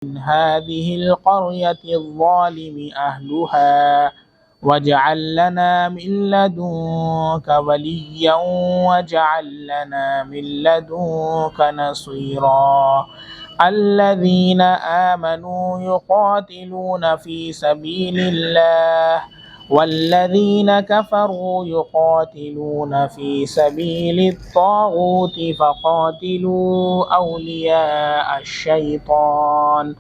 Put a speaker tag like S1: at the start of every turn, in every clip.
S1: من هذه القرية الظالم أهلها واجعل لنا من لدنك وليا واجعل لنا من لدنك نصيرا الذين آمنوا يقاتلون في سبيل الله والذين كفروا يقاتلون في سبيل الطاغوت فقاتلوا أولياء الشيطان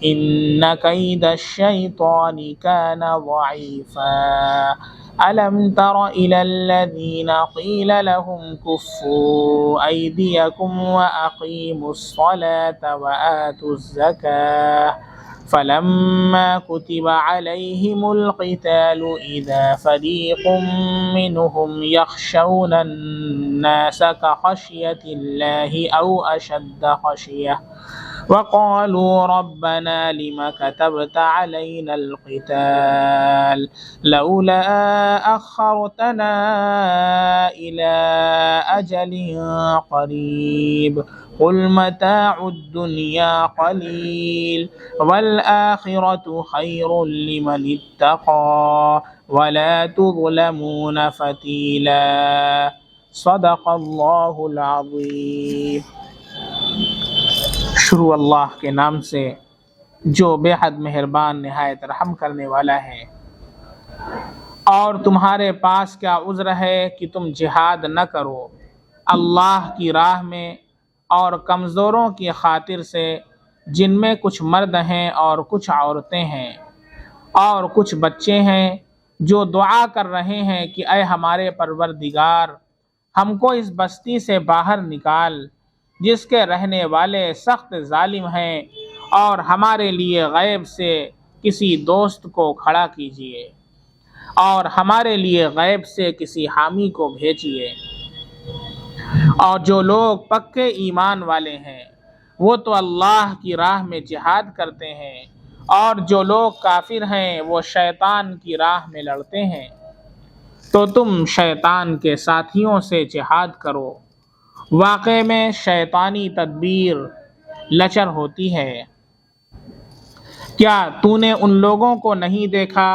S1: إن كيد الشيطان كان ضعيفا ألم تر إلى الذين قيل لهم كفوا أيديكم وأقيموا الصلاة وآتوا الزكاة فلما كتب عليهم القتال إذا فريق منهم يخشون الناس كخشية الله أو أشد خشية وقالوا ربنا لم كتبت علينا القتال لولا أخرتنا إلى أجل قريب قل متاع الدنيا قليل والآخرة خير لمن اتقى ولا تظلمون فتيلا صدق اللہ العظیم۔ شروع اللہ کے نام سے جو بے حد مہربان نہایت رحم کرنے والا ہے۔ اور تمہارے پاس کیا عذر ہے کہ تم جہاد نہ کرو اللہ کی راہ میں اور کمزوروں کی خاطر سے، جن میں کچھ مرد ہیں اور کچھ عورتیں ہیں اور کچھ بچے ہیں جو دعا کر رہے ہیں کہ اے ہمارے پروردگار ہم کو اس بستی سے باہر نکال جس کے رہنے والے سخت ظالم ہیں، اور ہمارے لیے غیب سے کسی دوست کو کھڑا کیجیے اور ہمارے لیے غیب سے کسی حامی کو بھیجیے۔ اور جو لوگ پکے ایمان والے ہیں وہ تو اللہ کی راہ میں جہاد کرتے ہیں، اور جو لوگ کافر ہیں وہ شیطان کی راہ میں لڑتے ہیں، تو تم شیطان کے ساتھیوں سے جہاد کرو۔ واقع میں شیطانی تدبیر لچر ہوتی ہے۔ کیا تو نے ان لوگوں کو نہیں دیکھا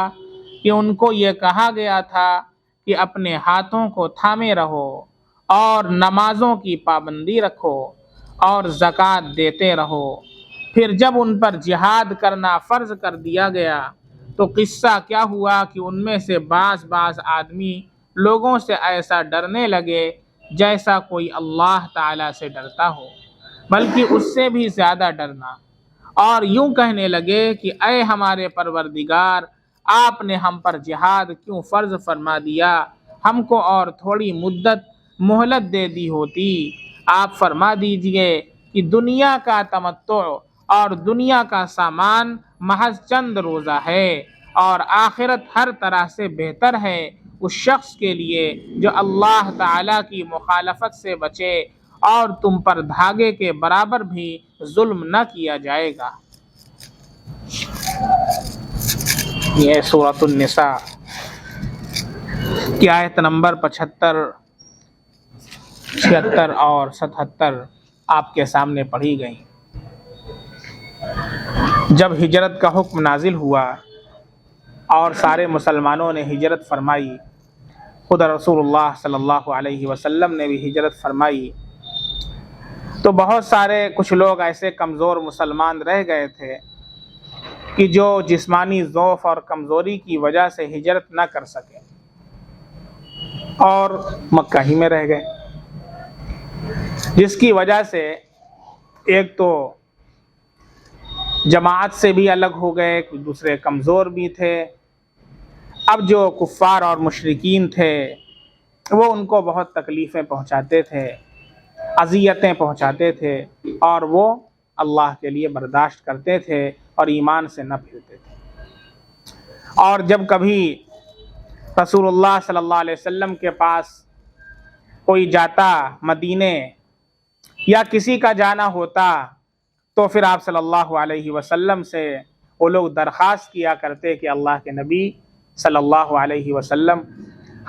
S1: کہ ان کو یہ کہا گیا تھا کہ اپنے ہاتھوں کو تھامے رہو اور نمازوں کی پابندی رکھو اور زکوٰۃ دیتے رہو، پھر جب ان پر جہاد کرنا فرض کر دیا گیا تو قصہ کیا ہوا کہ ان میں سے بعض آدمی لوگوں سے ایسا ڈرنے لگے جیسا کوئی اللہ تعالیٰ سے ڈرتا ہو، بلکہ اس سے بھی زیادہ ڈرنا، اور یوں کہنے لگے کہ اے ہمارے پروردگار آپ نے ہم پر جہاد کیوں فرض فرما دیا، ہم کو اور تھوڑی مہلت دے دی ہوتی۔ آپ فرما دیجئے کہ دنیا کا تمتع اور دنیا کا سامان محض چند روزہ ہے، اور آخرت ہر طرح سے بہتر ہے اس شخص کے لیے جو اللہ تعالیٰ کی مخالفت سے بچے، اور تم پر دھاگے کے برابر بھی ظلم نہ کیا جائے گا۔ یہ سورۃ النساء کی آیت نمبر 75، 76 اور 77 آپ کے سامنے پڑھی گئی۔ جب ہجرت کا حکم نازل ہوا اور سارے مسلمانوں نے ہجرت فرمائی، خود رسول اللہ صلی اللہ علیہ وسلم نے بھی ہجرت فرمائی، تو بہت سارے کچھ لوگ ایسے کمزور مسلمان رہ گئے تھے کہ جو جسمانی ضعف اور کمزوری کی وجہ سے ہجرت نہ کر سکے اور مکہ ہی میں رہ گئے، جس کی وجہ سے ایک تو جماعت سے بھی الگ ہو گئے، دوسرے کمزور بھی تھے۔ اب جو کفار اور مشرکین تھے وہ ان کو بہت تکلیفیں پہنچاتے تھے، اذیتیں پہنچاتے تھے، اور وہ اللہ کے لیے برداشت کرتے تھے اور ایمان سے نہ پھرتے تھے۔ اور جب کبھی رسول اللہ صلی اللہ علیہ وسلم کے پاس کوئی جاتا مدینے یا کسی کا جانا ہوتا تو پھر آپ صلی اللہ علیہ وسلم سے وہ لوگ درخواست کیا کرتے کہ اللہ کے نبی صلی اللہ علیہ وسلم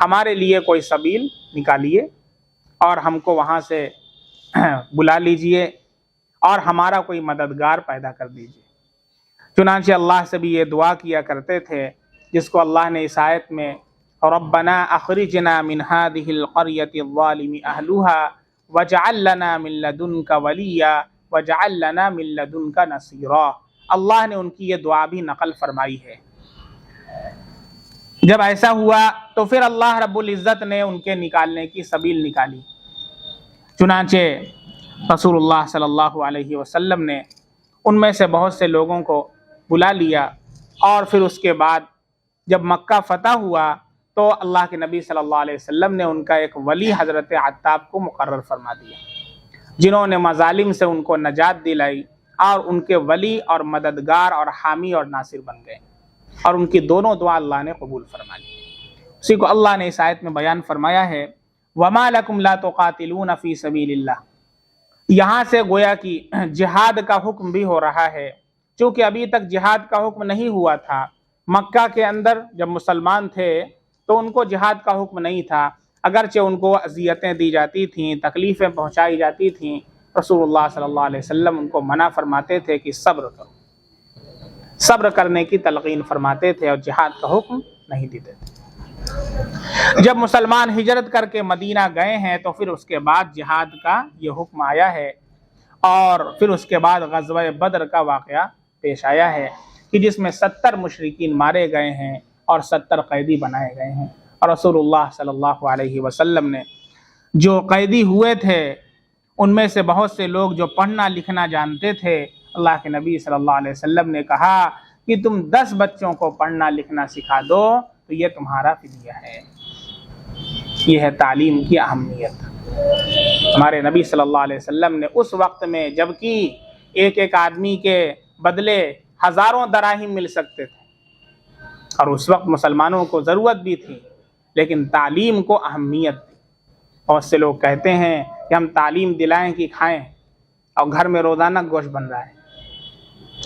S1: ہمارے لیے کوئی سبیل نکالیے اور ہم کو وہاں سے بلا لیجئے اور ہمارا کوئی مددگار پیدا کر دیجئے۔ چنانچہ اللہ سے بھی یہ دعا کیا کرتے تھے جس کو اللہ نے اس آیت میں ربنا اخرجنا من هذه القرية الظالم اهلها واجعل لنا من لدنك وليا واجعل لنا من لدنك نصيرا، اللہ نے ان کی یہ دعا بھی نقل فرمائی ہے۔ جب ایسا ہوا تو پھر اللہ رب العزت نے ان کے نکالنے کی سبیل نکالی، چنانچہ رسول اللہ صلی اللہ علیہ وسلم نے ان میں سے بہت سے لوگوں کو بلا لیا، اور پھر اس کے بعد جب مکہ فتح ہوا تو اللہ کے نبی صلی اللہ علیہ وسلم نے ان کا ایک ولی حضرت عتاب کو مقرر فرما دیا، جنہوں نے مظالم سے ان کو نجات دلائی، اور ان کے ولی اور مددگار اور حامی اور ناصر بن گئے، اور ان کی دونوں دعا اللہ نے قبول فرما لی۔ اسی کو اللہ نے اس آیت میں بیان فرمایا ہے وَمَا لَكُمْ لَا تُقَاتِلُونَ فِي سَبِيلِ اللَّهِ، یہاں سے گویا کہ جہاد کا حکم بھی ہو رہا ہے، چونکہ ابھی تک جہاد کا حکم نہیں ہوا تھا۔ مکہ کے اندر جب مسلمان تھے تو ان کو جہاد کا حکم نہیں تھا، اگرچہ ان کو اذیتیں دی جاتی تھیں، تکلیفیں پہنچائی جاتی تھیں، رسول اللہ صلی اللہ علیہ وسلم ان کو منع فرماتے تھے کہ صبر کرو، صبر کرنے کی تلقین فرماتے تھے اور جہاد کا حکم نہیں دیتے تھے۔ جب مسلمان ہجرت کر کے مدینہ گئے ہیں تو پھر اس کے بعد جہاد کا یہ حکم آیا ہے، اور پھر اس کے بعد غزوہ بدر کا واقعہ پیش آیا ہے کہ جس میں 70 مشرکین مارے گئے ہیں اور 70 قیدی بنائے گئے ہیں، اور رسول اللہ صلی اللہ علیہ وسلم نے جو قیدی ہوئے تھے ان میں سے بہت سے لوگ جو پڑھنا لکھنا جانتے تھے، اللہ کے نبی صلی اللہ علیہ وسلم نے کہا کہ تم 10 بچوں کو پڑھنا لکھنا سکھا دو تو یہ تمہارا فدیہ ہے۔ یہ ہے تعلیم کی اہمیت۔ ہمارے نبی صلی اللہ علیہ وسلم نے اس وقت میں جبکہ ایک ایک آدمی کے بدلے ہزاروں دراہم مل سکتے تھے اور اس وقت مسلمانوں کو ضرورت بھی تھی، لیکن تعلیم کو اہمیت دی۔ بہت سے لوگ کہتے ہیں کہ ہم تعلیم دلائیں کہ کھائیں، اور گھر میں روزانہ گوشت بن رہا ہے،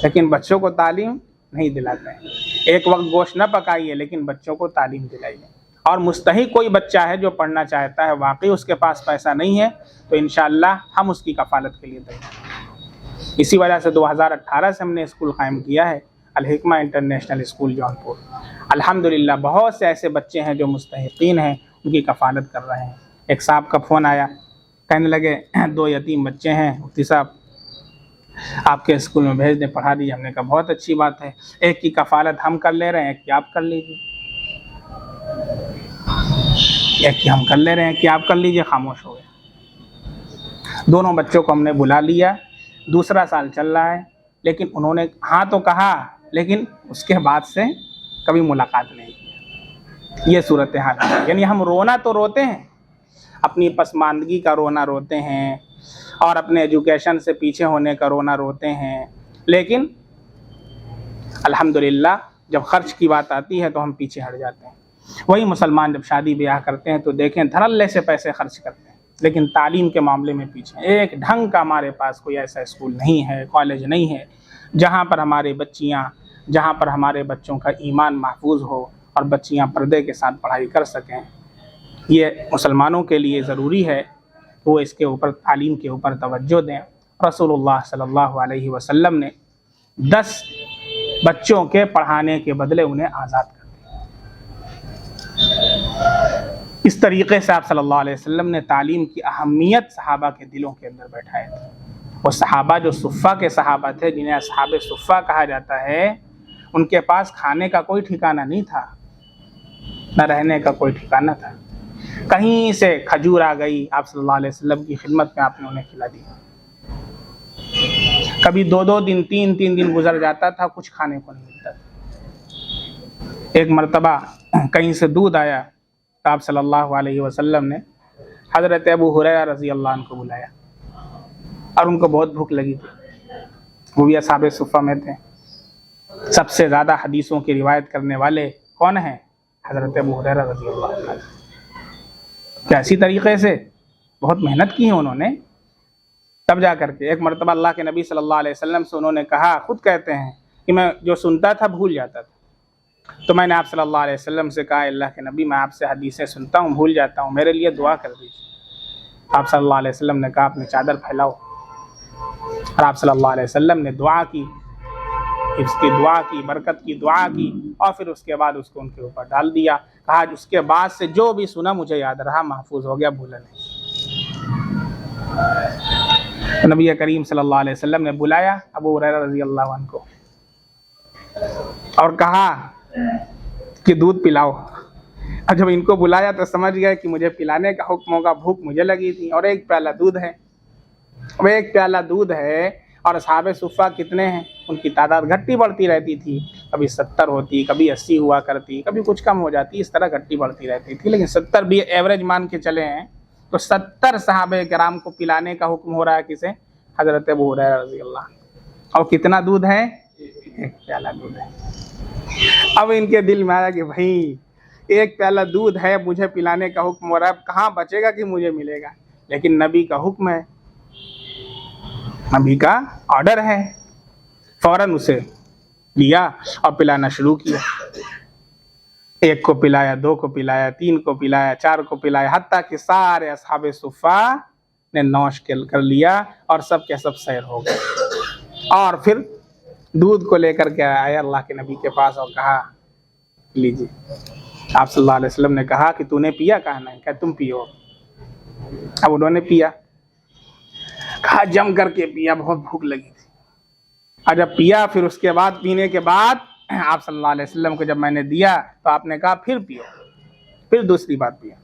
S1: لیکن بچوں کو تعلیم نہیں دلاتے ہیں۔ ایک وقت گوشت نہ پکائیے لیکن بچوں کو تعلیم دلائیے، اور مستحق کوئی بچہ ہے جو پڑھنا چاہتا ہے، واقعی اس کے پاس پیسہ نہیں ہے تو انشاءاللہ ہم اس کی کفالت کے لیے تیار ہیں۔ اسی وجہ سے 2018 سے ہم نے اسکول قائم کیا ہے، الحکمہ انٹرنیشنل اسکول جونپور۔ الحمدللہ بہت سے ایسے بچے ہیں جو مستحقین ہیں، ان کی کفالت کر رہے ہیں۔ ایک صاحب کا فون آیا، کہنے لگے 2 یتیم بچے ہیں مفتی صاحب آپ کے اسکول میں بھیج دیں، پڑھا دیجیے۔ ہم نے کہا بہت اچھی بات ہے، ایک کی کفالت ہم کر لے رہے ہیں، ایک کی آپ کر لیجیے، ایک کی ہم کر لے رہے ہیں کہ آپ کر لیجیے۔ خاموش ہو گیا۔ دونوں بچوں کو ہم نے بلا لیا، دوسرا سال چل رہا ہے، لیکن انہوں نے ہاں تو کہا لیکن اس کے بعد سے کبھی ملاقات نہیں کی۔ یہ صورتحال ہے۔ یعنی ہم رونا تو روتے ہیں، اپنی پسماندگی کا رونا روتے ہیں، اور اپنے ایجوکیشن سے پیچھے ہونے کا رونا روتے ہیں، لیکن الحمدللہ جب خرچ کی بات آتی ہے تو ہم پیچھے ہٹ جاتے ہیں۔ وہی مسلمان جب شادی بیاہ کرتے ہیں تو دیکھیں دھڑلے سے پیسے خرچ کرتے ہیں، لیکن تعلیم کے معاملے میں پیچھے۔ ایک ڈھنگ کا ہمارے پاس کوئی ایسا اسکول نہیں ہے، کالج نہیں ہے جہاں پر ہمارے بچیاں، جہاں پر ہمارے بچوں کا ایمان محفوظ ہو اور بچیاں پردے کے ساتھ پڑھائی کر سکیں۔ یہ مسلمانوں کے لیے ضروری ہے وہ اس کے اوپر، تعلیم کے اوپر توجہ دیں۔ رسول اللہ صلی اللہ علیہ وسلم نے 10 بچوں کے پڑھانے کے بدلے انہیں آزاد کر دیا۔ اس طریقے سے آپ صلی اللہ علیہ وسلم نے تعلیم کی اہمیت صحابہ کے دلوں کے اندر بیٹھائے تھے۔ وہ صحابہ جو صفہ کے صحابہ تھے، جنہیں اصحاب صفہ کہا جاتا ہے، ان کے پاس کھانے کا کوئی ٹھکانہ نہیں تھا، نہ رہنے کا کوئی ٹھکانہ تھا۔ کہیں سے کھجور آ گئی، آپ صلی اللہ علیہ وسلم کی خدمت میں آپ نے انہیں کھلا دی۔ کبھی 2 دن 3 دن گزر جاتا تھا، کچھ کھانے کو نہیں ملتا تھا۔ ایک مرتبہ کہیں سے دودھ آیا تو آپ صلی اللہ علیہ وسلم نے حضرت ابو ہریرہ رضی اللہ عنہ کو بلایا، اور ان کو بہت بھوک لگی تھی، وہ بھی اصحاب صفہ میں تھے۔ سب سے زیادہ حدیثوں کی روایت کرنے والے کون ہیں؟ حضرت ابو ہریرہ رضی اللہ عنہ۔ کیا اسی طریقے سے بہت محنت کی ہے انہوں نے، تب جا کر کے ایک مرتبہ اللہ کے نبی صلی اللہ علیہ وسلم سے انہوں نے کہا، خود کہتے ہیں کہ میں جو سنتا تھا بھول جاتا تھا، تو میں نے آپ صلی اللہ علیہ وسلم سے کہا، اللہ کے نبی میں آپ سے حدیثیں سنتا ہوں بھول جاتا ہوں، میرے لیے دعا کر دیجیے۔ آپ صلی اللہ علیہ وسلم نے کہا اپنی چادر پھیلاؤ، اور آپ صلی اللہ علیہ وسلم نے دعا کی حفظ کی دعا کی، برکت کی دعا کی، اور پھر اس کے بعد اس کو ان کے اوپر ڈال دیا. کہا اس کے بعد سے جو بھی سنا مجھے یاد رہا، محفوظ ہو گیا، بھولا نہیں. نبی کریم صلی اللہ علیہ وسلم نے بلایا ابو ہریرہ رضی اللہ عنہ کو اور کہا کہ دودھ پلاؤ. اور جب ان کو بلایا تو سمجھ گئے کہ مجھے پلانے کا حکم ہوگا، بھوک مجھے لگی تھی، اور ایک پیالہ دودھ ہے. اب ایک پیالہ دودھ ہے اور اصحاب صفہ کتنے ہیں، ان کی تعداد گھٹتی بڑھتی رہتی تھی، کبھی 70 ہوتی، کبھی 80 ہوا کرتی، کبھی کچھ کم ہو جاتی، اس طرح گھٹتی بڑھتی رہتی تھی. لیکن 70 بھی ایوریج مان کے چلے ہیں تو 70 صحابہ کرام کو پلانے کا حکم ہو رہا ہے کسے؟ حضرت ابو ہریرہ رضی اللہ عنہ. اور کتنا دودھ ہے؟ ایک پیالہ دودھ ہے. اب ان کے دل میں آیا کہ بھائی ایک پیالہ دودھ ہے، مجھے پلانے کا حکم ہو رہا ہے، اب کہاں بچے گا کہ مجھے ملے گا؟ لیکن نبی کا حکم ہے، نبی کا آرڈر ہے. فوراً اسے لیا اور پلانا شروع کیا. ایک کو پلایا، دو کو پلایا، تین کو پلایا، چار کو پلایا، حتیٰ کہ سارے اصحاب صفہ نے نوش کر لیا اور سب کے سب سیر ہو گئے. اور پھر دودھ کو لے کر کے آیا اللہ کے نبی کے پاس اور کہا لیجیے. آپ صلی اللہ علیہ وسلم نے کہا کہ تو نے پیا؟ کہا نہیں. کہا تم پیو. اب انہوں نے پیا، کہا جم کر کے پیا، بہت بھوک لگی تھی. اور جب پیا پھر اس کے بعد پینے کے بعد آپ صلی اللہ علیہ وسلم کو جب میں نے دیا تو آپ نے کہا پھر پیو. پھر دوسری بار پیا،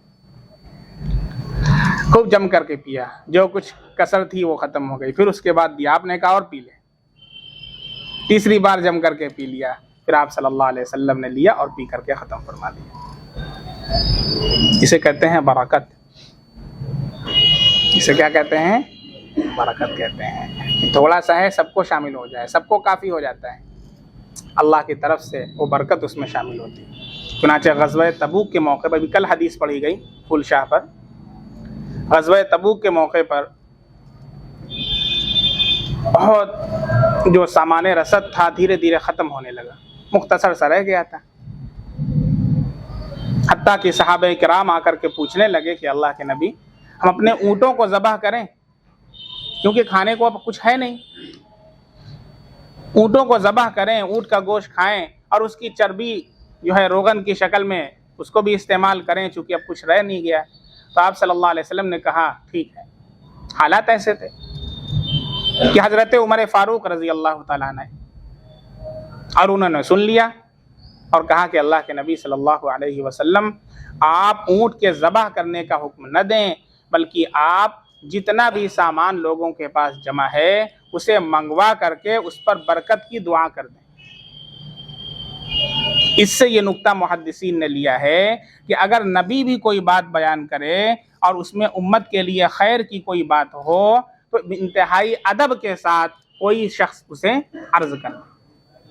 S1: خوب جم کر کے پیا، جو کچھ کسر تھی وہ ختم ہو گئی. پھر اس کے بعد دیا، آپ نے کہا اور پی لے. تیسری بار جم کر کے پی لیا. پھر آپ صلی اللہ علیہ وسلم نے لیا اور پی کر کے ختم فرما دیا. اسے کہتے ہیں برکت. اسے کیا کہتے ہیں؟ برکت کہتے ہیں. تھوڑا سا ہے، سب کو شامل ہو جائے، سب کو کافی ہو جاتا ہے، اللہ کی طرف سے وہ برکت اس میں شامل ہوتی ہے. چنانچہ غزوہ تبوک کے موقع پر بھی کل حدیث پڑھی گئی پھول شاہ پر. غزوہ تبوک کے موقع پر بہت جو سامان رسد تھا دھیرے دھیرے ختم ہونے لگا، مختصر سا رہ گیا تھا. حتیٰ کہ صحابہ کرام آ کر کے پوچھنے لگے کہ اللہ کے نبی، ہم اپنے اونٹوں کو ذبح کریں کیونکہ کھانے کو اب کچھ ہے نہیں. اونٹوں کو ذبح کریں، اونٹ کا گوشت کھائیں اور اس کی چربی جو ہے روغن کی شکل میں اس کو بھی استعمال کریں چونکہ اب کچھ رہ نہیں گیا. تو آپ صلی اللہ علیہ وسلم نے کہا ٹھیک ہے. حالات ایسے تھے کہ حضرت عمر فاروق رضی اللہ تعالیٰ عنہ اور انہوں نے سن لیا اور کہا کہ اللہ کے نبی صلی اللہ علیہ وسلم آپ اونٹ کے ذبح کرنے کا حکم نہ دیں، بلکہ آپ جتنا بھی سامان لوگوں کے پاس جمع ہے اسے منگوا کر کے اس پر برکت کی دعا کر دیں. اس سے یہ نقطہ محدثین نے لیا ہے کہ اگر نبی بھی کوئی بات بیان کرے اور اس میں امت کے لیے خیر کی کوئی بات ہو تو انتہائی ادب کے ساتھ کوئی شخص اسے عرض کرے.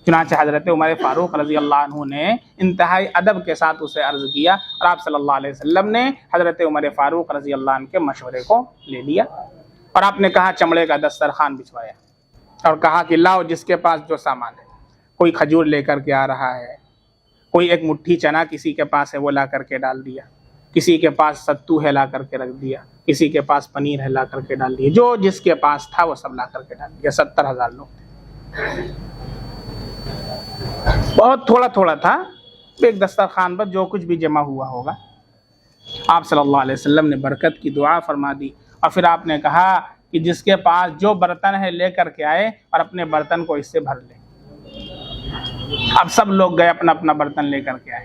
S1: چنانچہ حضرت عمر فاروق رضی اللہ عنہ نے انتہائی ادب کے ساتھ اسے عرض کیا اور آپ صلی اللہ علیہ وسلم نے حضرت عمر فاروق رضی اللہ عنہ کے مشورے کو لے لیا اور آپ نے کہا چمڑے کا دسترخوان بچھوایا اور کہا کہ لاؤ جس کے پاس جو سامان ہے. کوئی کھجور لے کر کے آ رہا ہے، کوئی ایک مٹھی چنا کسی کے پاس ہے وہ لا کر کے ڈال دیا، کسی کے پاس ستو ہے لا کر کے رکھ دیا، کسی کے پاس پنیر ہے لا کر کے ڈال دیا، جو جس کے پاس تھا وہ سب لا کر کے ڈال دیا. 70,000 لوگ تھے، بہت تھوڑا تھوڑا تھا. ایک دسترخوان پر جو کچھ بھی جمع ہوا ہوگا آپ صلی اللہ علیہ وسلم نے برکت کی دعا فرما دی. اور پھر آپ نے کہا کہ جس کے پاس جو برتن ہے لے کر کے آئے اور اپنے برتن کو اس سے بھر لے. اب سب لوگ گئے اپنا اپنا برتن لے کر کے آئے.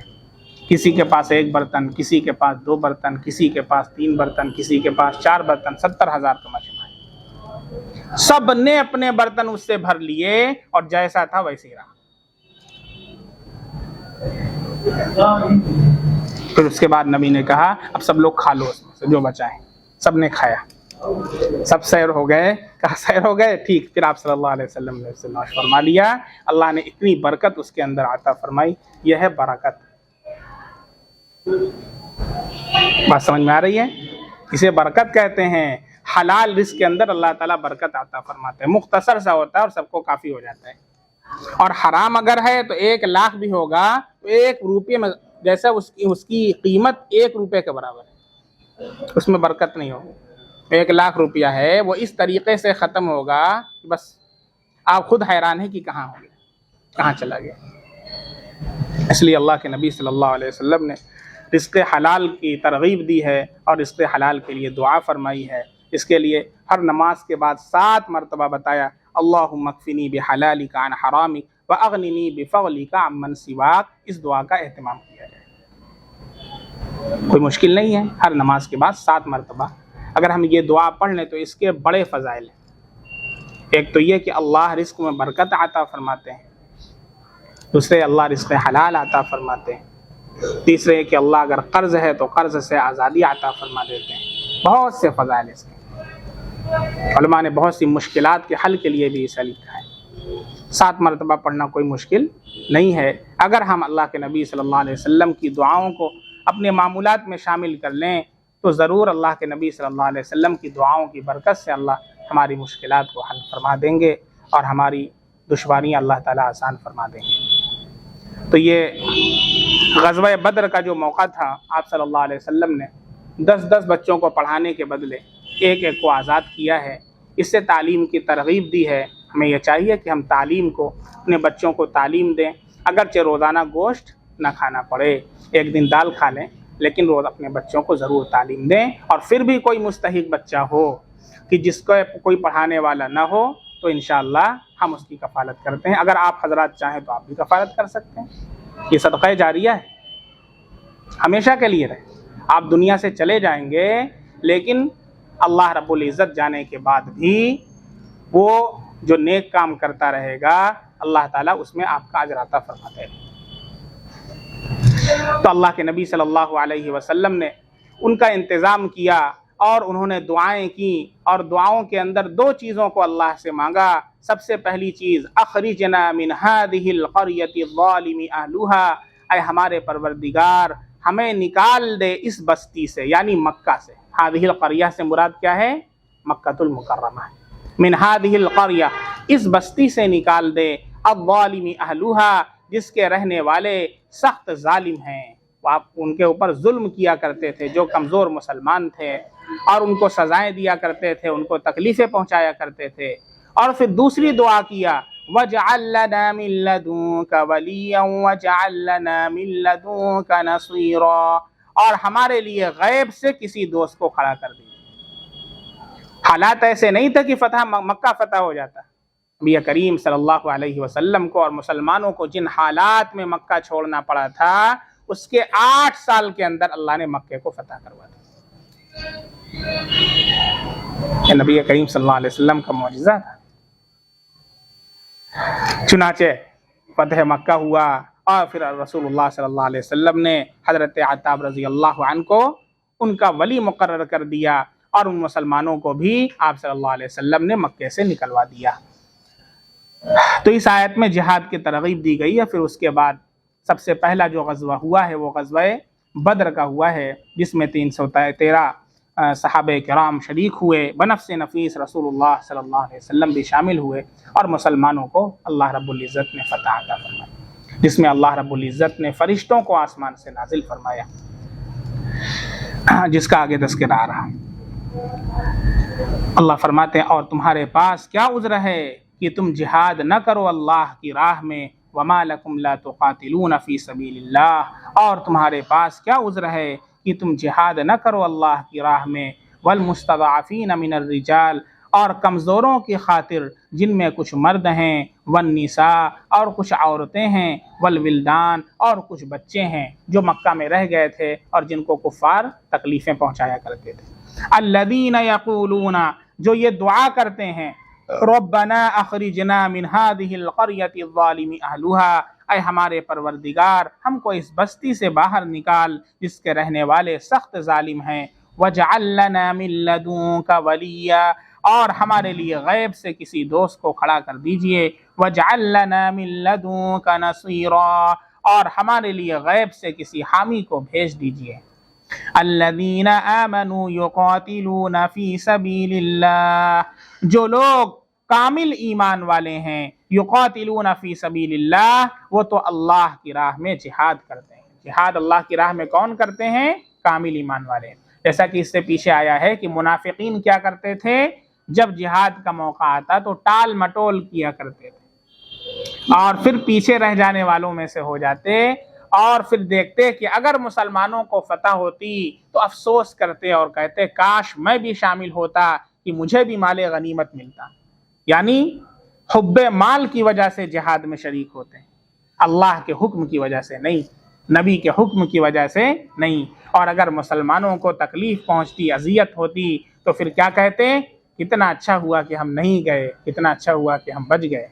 S1: کسی کے پاس ایک برتن، کسی کے پاس 2 برتن، کسی کے پاس 3 برتن، کسی کے پاس 4 برتن. 70,000 کا مجمع ہے. سب نے اپنے برتن اس سے بھر لیے اور جیسا تھا ویسے ہی رہا. پھر اس کے بعد نبی نے کہا اب سب لوگ کھا لو اس میں سے جو بچا ہے. سب نے کھایا، سب سیر ہو گئے. کہا سیر ہو گئے؟ ٹھیک. پھر آپ صلی اللہ علیہ وسلم نے اسے نوش فرما لیا. اللہ نے اتنی برکت اس کے اندر عطا فرمائی. یہ ہے برکت. بات سمجھ میں آ رہی ہے؟ اسے برکت کہتے ہیں. حلال رزق کے اندر اللہ تعالیٰ برکت عطا فرماتے ہیں. مختصر سا ہوتا ہے اور سب کو کافی ہو جاتا ہے. اور حرام اگر ہے تو 1 لاکھ بھی ہوگا تو 1 روپے میں جیسا اس کی قیمت 1 روپے کے برابر ہے، اس میں برکت نہیں ہوگی. 1 لاکھ روپیہ ہے وہ اس طریقے سے ختم ہوگا کہ بس آپ خود حیران ہیں کہ کہاں ہو گیا. کہاں چلا گیا؟ اس لیے اللہ کے نبی صلی اللہ علیہ وسلم نے رزق حلال کی ترغیب دی ہے اور رزق حلال کے لیے دعا فرمائی ہے۔ اس کے لیے ہر نماز کے بعد 7 مرتبہ بتایا اللہم اکفنی بحلالک عن حرامک واغننی بفضلک عمن سواک۔ اس دعا کا اہتمام کیا جائے، کوئی مشکل نہیں ہے، ہر نماز کے بعد 7 مرتبہ اگر ہم یہ دعا پڑھ لیں تو اس کے بڑے فضائل ہیں۔ ایک تو یہ کہ اللہ رزق میں برکت عطا فرماتے ہیں، دوسرے اللہ رزق حلال عطا فرماتے ہیں، تیسرے کہ اللہ اگر قرض ہے تو قرض سے آزادی عطا فرما دیتے ہیں۔ بہت سے فضائل اس کے، علماء نے بہت سی مشکلات کے حل کے لیے بھی اسے لکھا ہے۔ 7 مرتبہ پڑھنا کوئی مشکل نہیں ہے اگر ہم اللہ کے نبی صلی اللہ علیہ وسلم کی دعاؤں کو اپنے معمولات میں شامل کر لیں تو ضرور اللہ کے نبی صلی اللہ علیہ وسلم کی دعاؤں کی برکت سے اللہ ہماری مشکلات کو حل فرما دیں گے اور ہماری دشواریاں اللہ تعالیٰ آسان فرما دیں گے۔ تو یہ غزوہ بدر کا جو موقع تھا، آپ صلی اللہ علیہ وسلم نے 10 بچوں کو پڑھانے کے بدلے ایک کو آزاد کیا ہے۔ اس سے تعلیم کی ترغیب دی ہے۔ ہمیں یہ چاہیے کہ ہم تعلیم کو، اپنے بچوں کو تعلیم دیں، اگرچہ روزانہ گوشت نہ کھانا پڑے، ایک دن دال کھا لیں، لیکن روز اپنے بچوں کو ضرور تعلیم دیں۔ اور پھر بھی کوئی مستحق بچہ ہو کہ جس کو کوئی پڑھانے والا نہ ہو تو انشاءاللہ ہم اس کی کفالت کرتے ہیں۔ اگر آپ حضرات چاہیں تو آپ بھی کفالت کر سکتے ہیں۔ یہ صدقہ جاریہ ہے، ہمیشہ کے لیے رہے۔ آپ دنیا سے چلے جائیں گے لیکن اللہ رب العزت جانے کے بعد بھی وہ جو نیک کام کرتا رہے گا اللہ تعالیٰ اس میں آپ کا اجر عطا فرماتے ہیں۔ تو اللہ کے نبی صلی اللہ علیہ وسلم نے ان کا انتظام کیا اور انہوں نے دعائیں کی، اور دعاؤں کے اندر 2 چیزوں کو اللہ سے مانگا۔ سب سے پہلی چیز اخرجنا من هذه القرية الظالم اهلها، اے ہمارے پروردگار ہمیں نکال دے اس بستی سے، یعنی مکہ سے۔ هذه القرية سے مراد کیا ہے؟ مکۃ المکرمہ۔ من هذه القرية، اس بستی سے نکال دے، الظالم اهلها، جس کے رہنے والے سخت ظالم ہیں، آپ ان کے اوپر ظلم کیا کرتے تھے، جو کمزور مسلمان تھے، اور ان کو سزائیں دیا کرتے تھے، ان کو تکلیفیں پہنچایا کرتے تھے۔ اور پھر دوسری دعا کیا وَاجْعَل لَّنَا مِن لَّدُنكَ وَلِيًّا وَاجْعَل لَّنَا مِن لَّدُنكَ نَصِيرًا، اور ہمارے لیے غیب سے کسی دوست کو کھڑا کر دیجیے۔ حالات ایسے نہیں تھے کہ مکہ فتح ہو جاتا۔ نبی کریم صلی اللہ علیہ وسلم کو اور مسلمانوں کو جن حالات میں مکہ چھوڑنا پڑا تھا، اس کے 8 سال کے اندر اللہ نے مکے کو فتح کروا دیا۔ یہ نبی کریم صلی اللہ علیہ وسلم کا معجزہ تھا۔ چنانچہ فتح مکہ ہوا اور پھر رسول اللہ صلی اللہ علیہ وسلم نے حضرت عتاب رضی اللہ عنہ کو ان کا ولی مقرر کر دیا، اور ان مسلمانوں کو بھی آپ صلی اللہ علیہ وسلم نے مکے سے نکلوا دیا۔ تو اس آیت میں جہاد کی ترغیب دی گئی ہے۔ پھر اس کے بعد سب سے پہلا جو غزوہ ہوا ہے وہ غزوہ بدر کا ہوا ہے، جس میں 313 صحابہ کرام شریک ہوئے، بنفس نفیس رسول اللہ صلی اللہ علیہ وسلم بھی شامل ہوئے، اور مسلمانوں کو اللہ رب العزت نے فتح عطا فرمایا، جس میں اللہ رب العزت نے فرشتوں کو آسمان سے نازل فرمایا، جس کا آگے تذکرہ آ رہا۔ اللہ فرماتے ہیں اور تمہارے پاس کیا عذر ہے کہ تم جہاد نہ کرو اللہ کی راہ میں، وَمَا لَكُمْ لَا تُقَاتِلُونَ فِي سَبِيلِ اللَّهِ، اور تمہارے پاس کیا عذر ہے کہ تم جہاد نہ کرو اللہ کی راہ میں، وَالْمُسْتَضْعَفِينَ مِنَ الرِّجَالِ، اور کمزوروں کی خاطر جن میں کچھ مرد ہیں، وَالنِّسَاء، اور کچھ عورتیں ہیں، وَالْوِلْدَانِ، اور کچھ بچے ہیں جو مکہ میں رہ گئے تھے اور جن کو کفار تکلیفیں پہنچایا کرتے تھے۔ الَّذِينَ يَقُولُونَ، جو یہ دعا کرتے ہیں، ربنا اخرجنا من هذه القرية الظالم اهلها، اے ہمارے پروردگار ہم کو اس بستی سے باہر نکال جس کے رہنے والے سخت ظالم ہیں، واجعل لنا من لدنك وليا، اور ہمارے لیے غیب سے کسی دوست کو کھڑا کر دیجئے، واجعل لنا من لدنك نصيرا، اور ہمارے لیے غیب سے کسی حامی کو بھیج دیجئے۔ الذين آمنوا يقاتلون في سبيل الله، جو لوگ کامل ایمان والے ہیں، یقاتلون فی سبیل اللہ، وہ تو اللہ کی راہ میں جہاد کرتے ہیں۔ جہاد اللہ کی راہ میں کون کرتے ہیں؟ کامل ایمان والے ہیں۔ جیسا کہ اس سے پیچھے آیا ہے کہ منافقین کیا کرتے تھے، جب جہاد کا موقع آتا تو ٹال مٹول کیا کرتے تھے، اور پھر پیچھے رہ جانے والوں میں سے ہو جاتے، اور پھر دیکھتے کہ اگر مسلمانوں کو فتح ہوتی تو افسوس کرتے اور کہتے کاش میں بھی شامل ہوتا کہ مجھے بھی مال غنیمت ملتا۔ یعنی حب مال کی وجہ سے جہاد میں شریک ہوتے ہیں، اللہ کے حکم کی وجہ سے نہیں، نبی کے حکم کی وجہ سے نہیں۔ اور اگر مسلمانوں کو تکلیف پہنچتی، اذیت ہوتی، تو پھر کیا کہتے؟ کتنا اچھا ہوا کہ ہم نہیں گئے، کتنا اچھا ہوا کہ ہم بچ گئے۔